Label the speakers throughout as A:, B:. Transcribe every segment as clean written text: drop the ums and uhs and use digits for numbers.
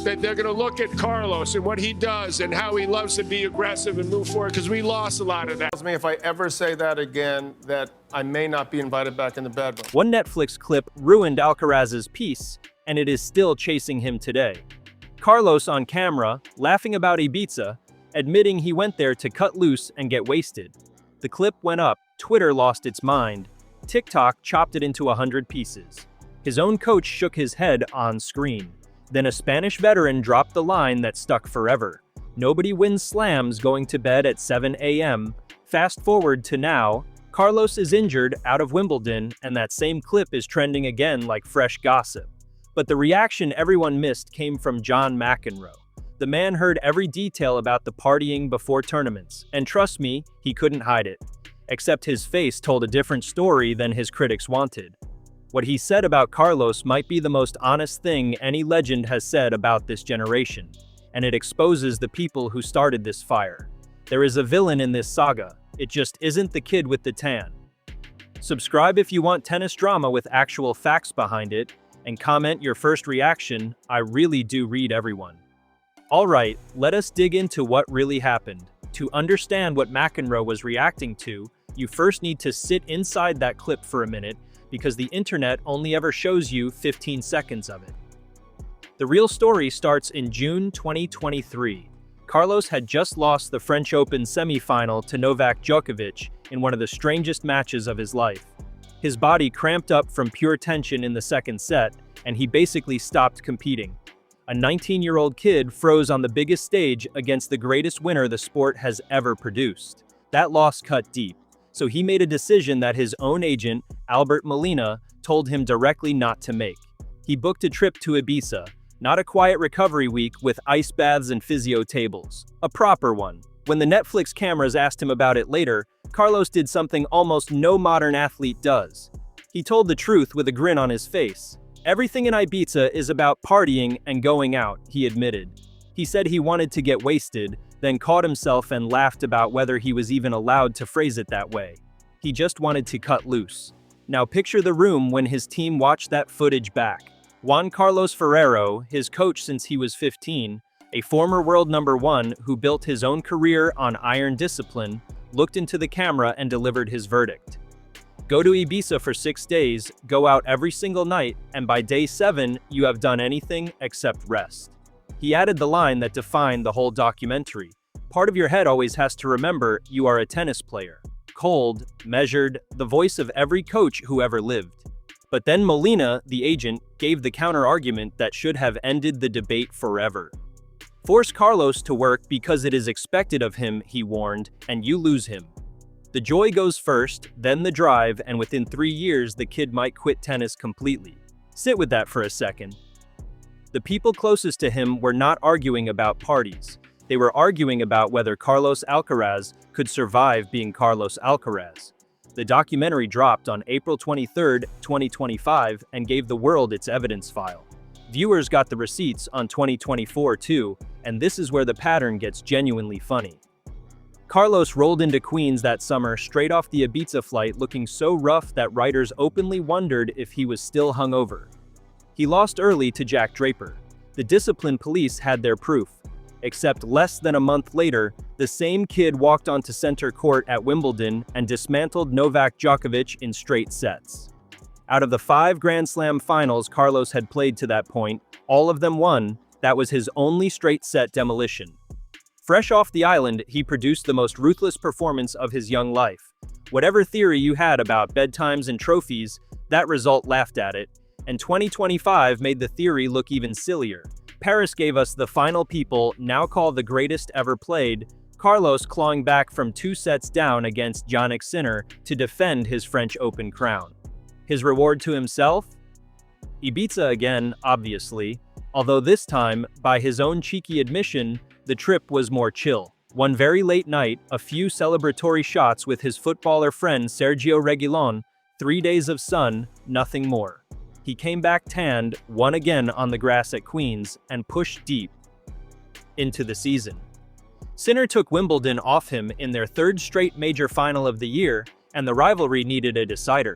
A: that they're going to look at Carlos and what he does and how he loves to be aggressive and move forward, because we lost a lot of that.
B: Tells me if I ever say that again, that I may not be invited back in the bedroom.
C: One Netflix clip ruined Alcaraz's peace, and it is still chasing him today. Carlos on camera, laughing about Ibiza, admitting he went there to cut loose and get wasted. The clip went up, Twitter lost its mind, TikTok chopped it into 100 pieces. His own coach shook his head on screen. Then a Spanish veteran dropped the line that stuck forever. Nobody wins slams going to bed at 7 a.m. Fast forward to now, Carlos is injured out of Wimbledon, and that same clip is trending again like fresh gossip. But the reaction everyone missed came from John McEnroe. The man heard every detail about the partying before tournaments, and trust me, he couldn't hide it. Except his face told a different story than his critics wanted. What he said about Carlos might be the most honest thing any legend has said about this generation, and it exposes the people who started this fire. There is a villain in this saga, it just isn't the kid with the tan. Subscribe if you want tennis drama with actual facts behind it, and comment your first reaction. I really do read everyone. Alright, let us dig into what really happened. To understand what McEnroe was reacting to, you first need to sit inside that clip for a minute, because the internet only ever shows you 15 seconds of it. The real story starts in June 2023. Carlos had just lost the French Open semi-final to Novak Djokovic in one of the strangest matches of his life. His body cramped up from pure tension in the second set, and he basically stopped competing. A 19-year-old kid froze on the biggest stage against the greatest winner the sport has ever produced. That loss cut deep. So he made a decision that his own agent, Albert Molina, told him directly not to make. He booked a trip to Ibiza, not a quiet recovery week with ice baths and physio tables. A proper one. When the Netflix cameras asked him about it later, Carlos did something almost no modern athlete does. He told the truth with a grin on his face. Everything in Ibiza is about partying and going out, he admitted. He said he wanted to get wasted, then caught himself and laughed about whether he was even allowed to phrase it that way. He just wanted to cut loose. Now picture the room when his team watched that footage back. Juan Carlos Ferrero, his coach since he was 15, a former world #1 who built his own career on iron discipline, looked into the camera and delivered his verdict. Go to Ibiza for 6 days, go out every single night, and by day 7, you have done anything except rest. He added the line that defined the whole documentary. Part of your head always has to remember you are a tennis player. Cold, measured, the voice of every coach who ever lived. But then Molina, the agent, gave the counter-argument that should have ended the debate forever. Force Carlos to work because it is expected of him, he warned, and you lose him. The joy goes first, then the drive, and within 3 years the kid might quit tennis completely. Sit with that for a second. The people closest to him were not arguing about parties. They were arguing about whether Carlos Alcaraz could survive being Carlos Alcaraz. The documentary dropped on April 23, 2025, and gave the world its evidence file. Viewers got the receipts on 2024 too, and this is where the pattern gets genuinely funny. Carlos rolled into Queens that summer straight off the Ibiza flight looking so rough that writers openly wondered if he was still hungover. He lost early to Jack Draper. The discipline police had their proof. Except less than a month later, the same kid walked onto center court at Wimbledon and dismantled Novak Djokovic in straight sets. Out of the 5 Grand Slam finals Carlos had played to that point, all of them won. That was his only straight set demolition. Fresh off the island, he produced the most ruthless performance of his young life. Whatever theory you had about bedtimes and trophies, that result laughed at it, and 2025 made the theory look even sillier. Paris gave us the final people, now called the greatest ever played, Carlos clawing back from 2 sets down against Jannik Sinner to defend his French Open crown. His reward to himself? Ibiza again, obviously, although this time, by his own cheeky admission, the trip was more chill. One very late night, a few celebratory shots with his footballer friend Sergio Reguilon, 3 days of sun, nothing more. He came back tanned, won again on the grass at Queens, and pushed deep into the season. Sinner took Wimbledon off him in their 3rd straight major final of the year, and the rivalry needed a decider.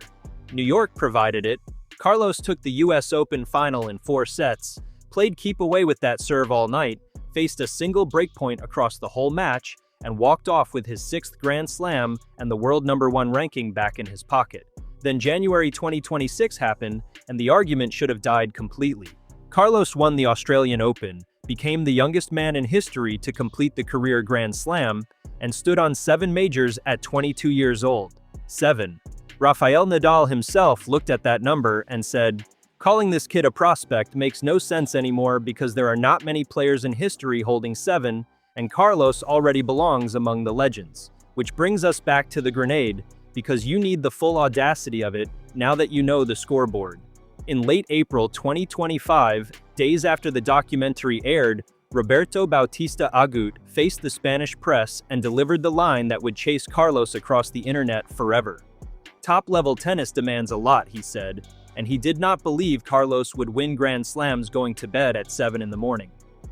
C: New York provided it. Carlos took the US Open final in 4 sets, played keep away with that serve all night, faced a single breakpoint across the whole match, and walked off with his 6th Grand Slam and the world #1 ranking back in his pocket. Then January 2026 happened, and the argument should have died completely. Carlos won the Australian Open, became the youngest man in history to complete the career Grand Slam, and stood on 7 majors at 22 years old. 7. Rafael Nadal himself looked at that number and said, "Calling this kid a prospect makes no sense anymore because there are not many players in history holding 7, and Carlos already belongs among the legends." Which brings us back to the grenade, because you need the full audacity of it now that you know the scoreboard. In late April 2025, days after the documentary aired, Roberto Bautista Agut faced the Spanish press and delivered the line that would chase Carlos across the internet forever. "Top-level tennis demands a lot," he said, and he did not believe Carlos would win Grand Slams going to bed at 7 in the morning.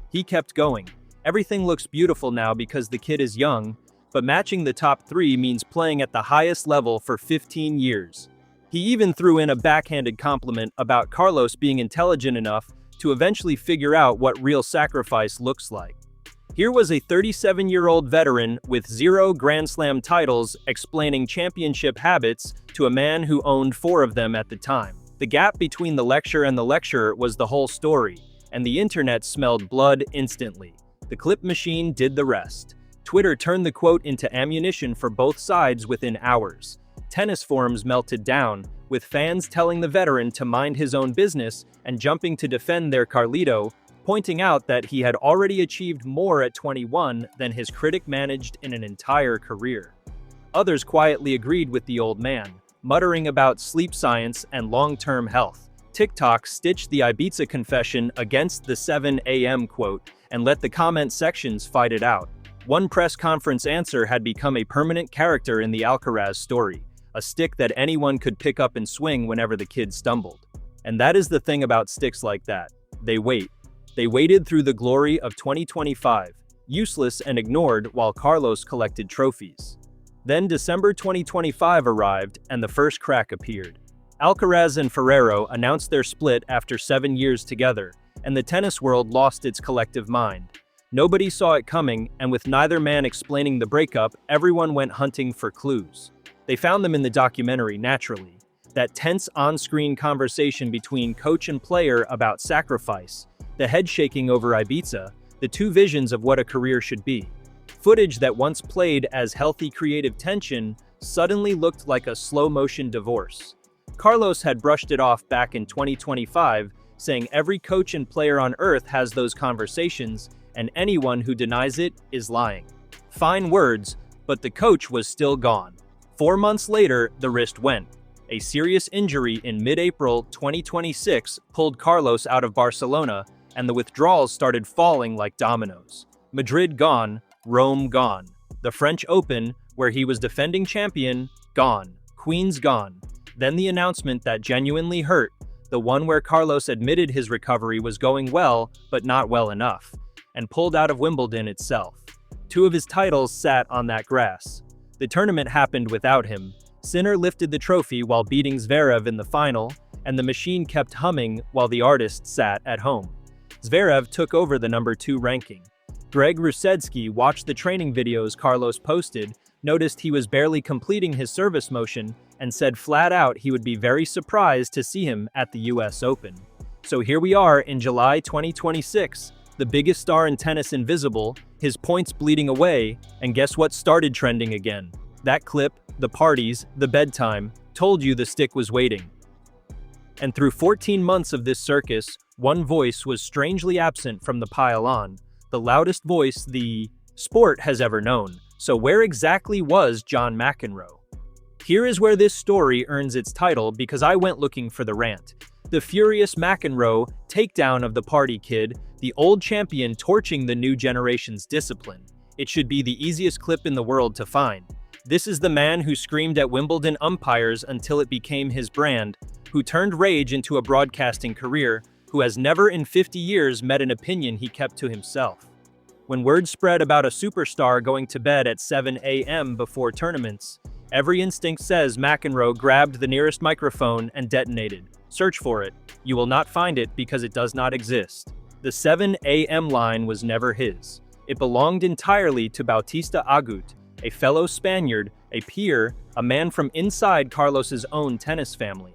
C: He kept going. "Everything looks beautiful now because the kid is young, but matching the top 3 means playing at the highest level for 15 years. He even threw in a backhanded compliment about Carlos being intelligent enough to eventually figure out what real sacrifice looks like. Here was a 37-year-old veteran with 0 Grand Slam titles explaining championship habits to a man who owned 4 of them at the time. The gap between the lecture and the lecturer was the whole story, and the internet smelled blood instantly. The clip machine did the rest. Twitter turned the quote into ammunition for both sides within hours. Tennis forums melted down, with fans telling the veteran to mind his own business and jumping to defend their Carlito, pointing out that he had already achieved more at 21 than his critic managed in an entire career. Others quietly agreed with the old man, muttering about sleep science and long-term health. TikTok stitched the Ibiza confession against the 7 a.m. quote and let the comment sections fight it out. One press conference answer had become a permanent character in the Alcaraz story, a stick that anyone could pick up and swing whenever the kid stumbled. And that is the thing about sticks like that. They wait. They waited through the glory of 2025, useless and ignored while Carlos collected trophies. Then December 2025 arrived and the first crack appeared. Alcaraz and Ferrero announced their split after 7 years together, and the tennis world lost its collective mind. Nobody saw it coming, and with neither man explaining the breakup, everyone went hunting for clues. They found them in the documentary, naturally. That tense on-screen conversation between coach and player about sacrifice, the head shaking over Ibiza, the 2 visions of what a career should be. Footage that once played as healthy creative tension suddenly looked like a slow-motion divorce. Carlos had brushed it off back in 2025, saying every coach and player on earth has those conversations, and anyone who denies it is lying. Fine words, but the coach was still gone. 4 months later, the wrist went. A serious injury in mid-April 2026 pulled Carlos out of Barcelona, and the withdrawals started falling like dominoes. Madrid gone, Rome gone. The French Open, where he was defending champion, gone. Queens gone. Then the announcement that genuinely hurt, the one where Carlos admitted his recovery was going well, but not well enough, and pulled out of Wimbledon itself. 2 of his titles sat on that grass. The tournament happened without him. Sinner lifted the trophy while beating Zverev in the final, and the machine kept humming while the artist sat at home. Zverev took over the #2 ranking. Greg Rusedski watched the training videos Carlos posted, noticed he was barely completing his service motion, and said flat out he would be very surprised to see him at the US Open. So here we are in July 2026, the biggest star in tennis invisible, his points bleeding away, and guess what started trending again? That clip, the parties, the bedtime, told you the stick was waiting. And through 14 months of this circus, one voice was strangely absent from the pile-on, the loudest voice the sport has ever known. So where exactly was John McEnroe? Here is where this story earns its title because I went looking for the rant. The furious McEnroe takedown of the party kid, the old champion torching the new generation's discipline. It should be the easiest clip in the world to find. This is the man who screamed at Wimbledon umpires until it became his brand, who turned rage into a broadcasting career, who has never in 50 years met an opinion he kept to himself. When word spread about a superstar going to bed at 7 a.m. before tournaments, every instinct says McEnroe grabbed the nearest microphone and detonated. Search for it. You will not find it because it does not exist. The 7 a.m. line was never his. It belonged entirely to Bautista Agut, a fellow Spaniard, a peer, a man from inside Carlos's own tennis family.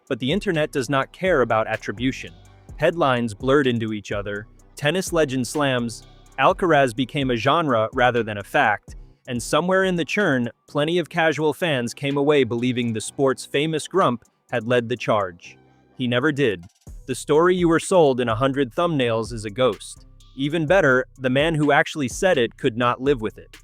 C: But the internet does not care about attribution. Headlines blurred into each other, tennis legend slams, Alcaraz became a genre rather than a fact, and somewhere in the churn, plenty of casual fans came away believing the sport's famous grump had led the charge. He never did. The story you were sold in 100 thumbnails is a ghost. Even better, the man who actually said it could not live with it.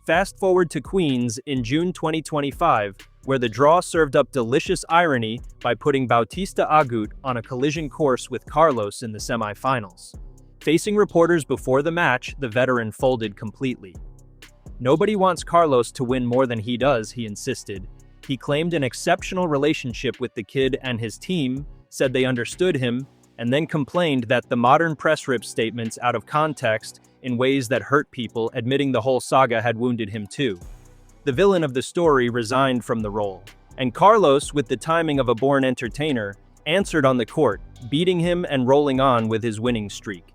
C: Fast forward to Queens in June 2025, where the draw served up delicious irony by putting Bautista Agut on a collision course with Carlos in the semifinals. Facing reporters before the match, the veteran folded completely. Nobody wants Carlos to win more than he does, he insisted. He claimed an exceptional relationship with the kid and his team, said they understood him, and then complained that the modern press rips statements out of context in ways that hurt people, admitting the whole saga had wounded him too. The villain of the story resigned from the role, and Carlos, with the timing of a born entertainer, answered on the court, beating him and rolling on with his winning streak.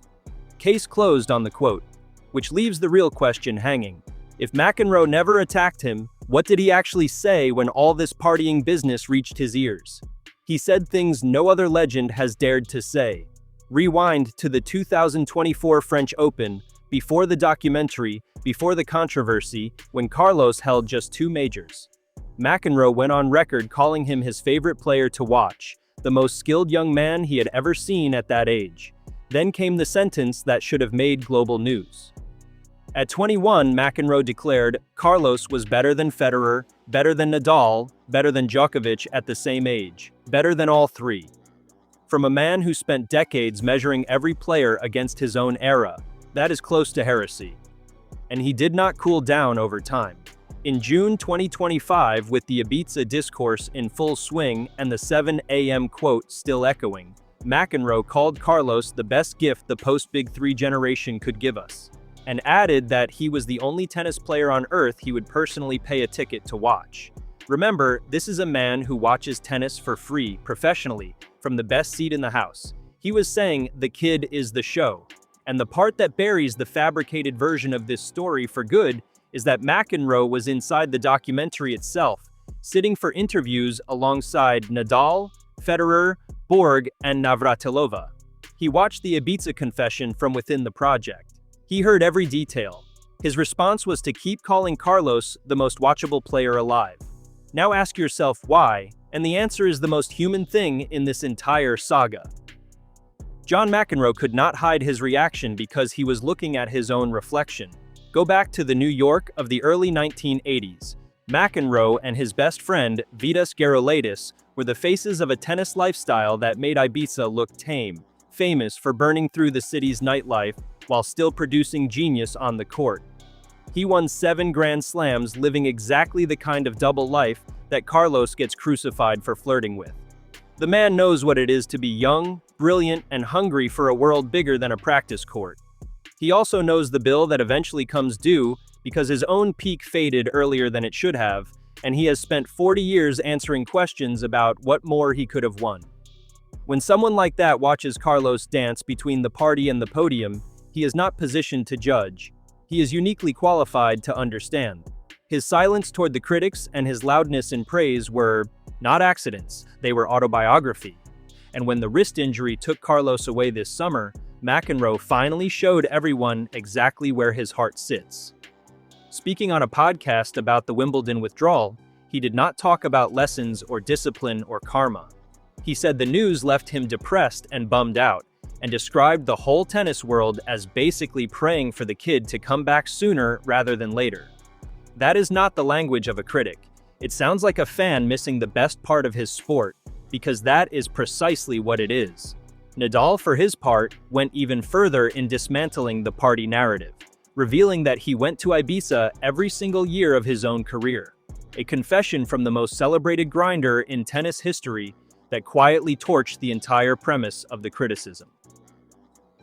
C: Case closed on the quote, which leaves the real question hanging. If McEnroe never attacked him, what did he actually say when all this partying business reached his ears? He said things no other legend has dared to say. Rewind to the 2024 French Open, before the documentary, before the controversy, when Carlos held just 2 majors. McEnroe went on record calling him his favorite player to watch, the most skilled young man he had ever seen at that age. Then came the sentence that should have made global news. At 21, McEnroe declared, Carlos was better than Federer, better than Nadal, better than Djokovic at the same age, better than all 3. From a man who spent decades measuring every player against his own era, that is close to heresy. And he did not cool down over time. In June 2025, with the Ibiza discourse in full swing and the 7 a.m. quote still echoing, McEnroe called Carlos the best gift the post-Big 3 generation could give us, and added that he was the only tennis player on earth he would personally pay a ticket to watch. Remember, this is a man who watches tennis for free, professionally, from the best seat in the house. He was saying the kid is the show. And the part that buries the fabricated version of this story for good is that McEnroe was inside the documentary itself, sitting for interviews alongside Nadal, Federer, Borg, and Navratilova. He watched the Ibiza confession from within the project. He heard every detail. His response was to keep calling Carlos the most watchable player alive. Now ask yourself why, and the answer is the most human thing in this entire saga. John McEnroe could not hide his reaction because he was looking at his own reflection. Go back to the New York of the early 1980s. McEnroe and his best friend, Vitas Gerulaitis, were the faces of a tennis lifestyle that made Ibiza look tame, famous for burning through the city's nightlife while still producing genius on the court. He won 7 Grand Slams, living exactly the kind of double life that Carlos gets crucified for flirting with. The man knows what it is to be young, brilliant, and hungry for a world bigger than a practice court. He also knows the bill that eventually comes due because his own peak faded earlier than it should have, and he has spent 40 years answering questions about what more he could have won. When someone like that watches Carlos dance between the party and the podium, he is not positioned to judge. He is uniquely qualified to understand. His silence toward the critics and his loudness in praise were not accidents, they were autobiography. And when the wrist injury took Carlos away this summer, McEnroe finally showed everyone exactly where his heart sits. Speaking on a podcast about the Wimbledon withdrawal, he did not talk about lessons or discipline or karma. He said the news left him depressed and bummed out, and described the whole tennis world as basically praying for the kid to come back sooner rather than later. That is not the language of a critic. It sounds like a fan missing the best part of his sport, because that is precisely what it is. Nadal, for his part, went even further in dismantling the party narrative, revealing that he went to Ibiza every single year of his own career. A confession from the most celebrated grinder in tennis history that quietly torched the entire premise of the criticism.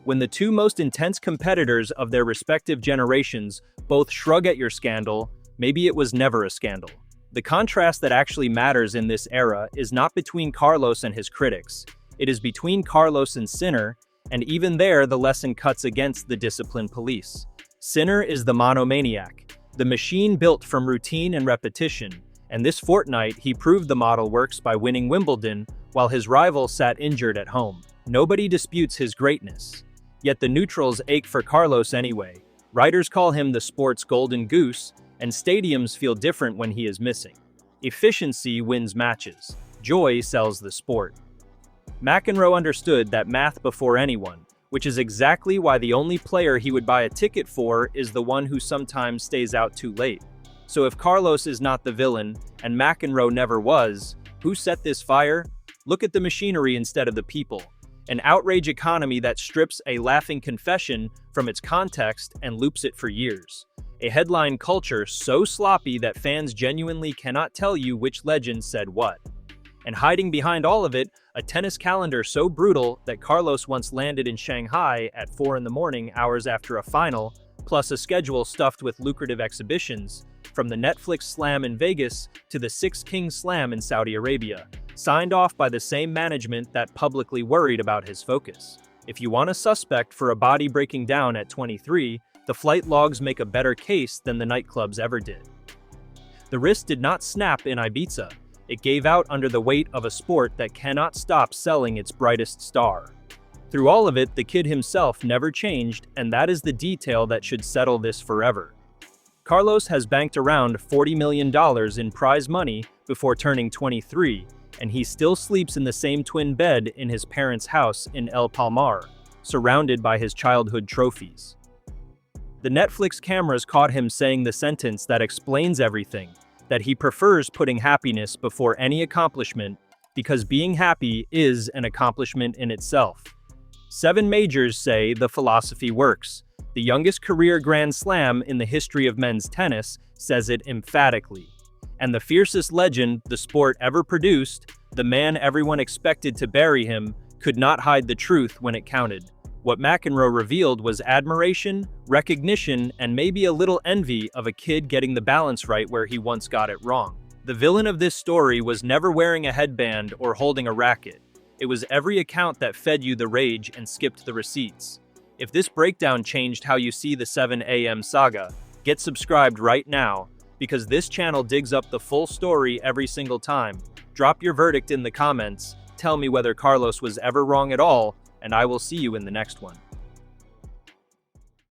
C: When the 2 most intense competitors of their respective generations both shrug at your scandal, maybe it was never a scandal. The contrast that actually matters in this era is not between Carlos and his critics. It is between Carlos and Sinner, And even there, the lesson cuts against the disciplined police. Sinner is the monomaniac, the machine built from routine and repetition, and this fortnight he proved the model works by winning Wimbledon while his rival sat injured at home. Nobody disputes his greatness. Yet the neutrals ache for Carlos anyway. Writers call him the sport's golden goose, and stadiums feel different when he is missing. Efficiency wins matches. Joy sells the sport. McEnroe understood that math before anyone, which is exactly why the only player he would buy a ticket for is the one who sometimes stays out too late. So if Carlos is not the villain, and McEnroe never was, who set this fire? Look at the machinery instead of the people. An outrage economy that strips a laughing confession from its context and loops it for years. A headline culture so sloppy that fans genuinely cannot tell you which legend said what. And hiding behind all of it, a tennis calendar so brutal that Carlos once landed in Shanghai at 4 a.m, hours after a final, plus a schedule stuffed with lucrative exhibitions, from the Netflix Slam in Vegas to the Six Kings Slam in Saudi Arabia, signed off by the same management that publicly worried about his focus. If you want a suspect for a body breaking down at 23, the flight logs make a better case than the nightclubs ever did. The wrist did not snap in Ibiza. It gave out under the weight of a sport that cannot stop selling its brightest star. Through all of it, the kid himself never changed, and that is the detail that should settle this forever. Carlos has banked around $40 million in prize money before turning 23, and he still sleeps in the same twin bed in his parents' house in El Palmar, surrounded by his childhood trophies. The Netflix cameras caught him saying the sentence that explains everything, that he prefers putting happiness before any accomplishment because being happy is an accomplishment in itself. 7 majors say the philosophy works. The youngest career Grand Slam in the history of men's tennis says it emphatically. And the fiercest legend the sport ever produced, the man everyone expected to bury him, could not hide the truth when it counted. What McEnroe revealed was admiration, recognition, and maybe a little envy of a kid getting the balance right where he once got it wrong. The villain of this story was never wearing a headband or holding a racket. It was every account that fed you the rage and skipped the receipts. If this breakdown changed how you see the 7 a.m. saga, get subscribed right now, because this channel digs up the full story every single time. Drop your verdict in the comments, tell me whether Carlos was ever wrong at all, and I will see you in the next one.